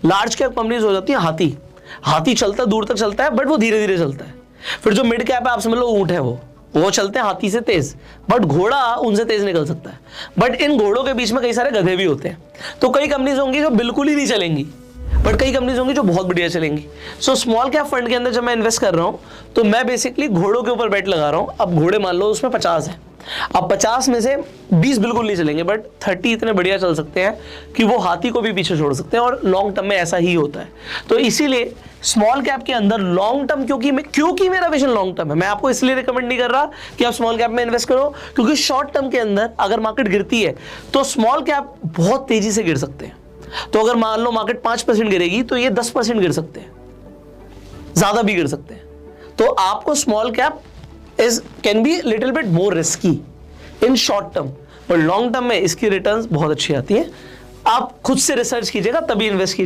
Large cap companies हो जाती है हाथी। हाथी चलता है, दूर तक चलता है, बट वो धीरे धीरे चलता है। फिर जो मिड कैप है, आप समझ लो ऊंट है, वो चलते हैं हाथी से तेज, बट घोड़ा उनसे तेज निकल सकता है। बट इन घोड़ों के बीच में कई सारे गधे भी होते हैं। तो कई कंपनीज होंगी जो बिल्कुल ही नहीं चलेंगी, बट कई कंपनीज होंगी जो बहुत बढ़िया चलेंगी। सो स्मॉल कैप फंड के अंदर जब मैं इन्वेस्ट कर रहा हूं, तो मैं बेसिकली घोड़ों के ऊपर बेट लगा रहा हूं। अब घोड़े मान लो उसमें 50 है, अब 50 में से 20 बिल्कुल नहीं चलेंगे, बट 30 इतने बढ़िया चल सकते हैं कि वो हाथी को भी पीछे छोड़ सकते हैं, और लॉन्ग टर्म में ऐसा ही होता है। तो इसीलिए स्मॉल कैप के अंदर लॉन्ग टर्म, क्योंकि मेरा विजन लॉन्ग टर्म है, मैं आपको इसलिए रिकमेंड नहीं कर रहा कि आप स्मॉल कैप में इन्वेस्ट करो, क्योंकि शॉर्ट टर्म के अंदर अगर मार्केट गिरती है तो स्मॉल कैप बहुत तेजी से गिर सकते हैं। तो अगर मान लो मार्केट 5% गिरेगी तो ये 10% गिर सकते हैं, ज्यादा भी गिर सकते हैं। तो आपको small cap can be little bit more risky in short term, और लॉन्ग टर्म में इसकी रिटर्न्स बहुत अच्छी आती है। आप खुद से रिसर्च कीजिएगा, तभी इन्वेस्ट कीजिएगा।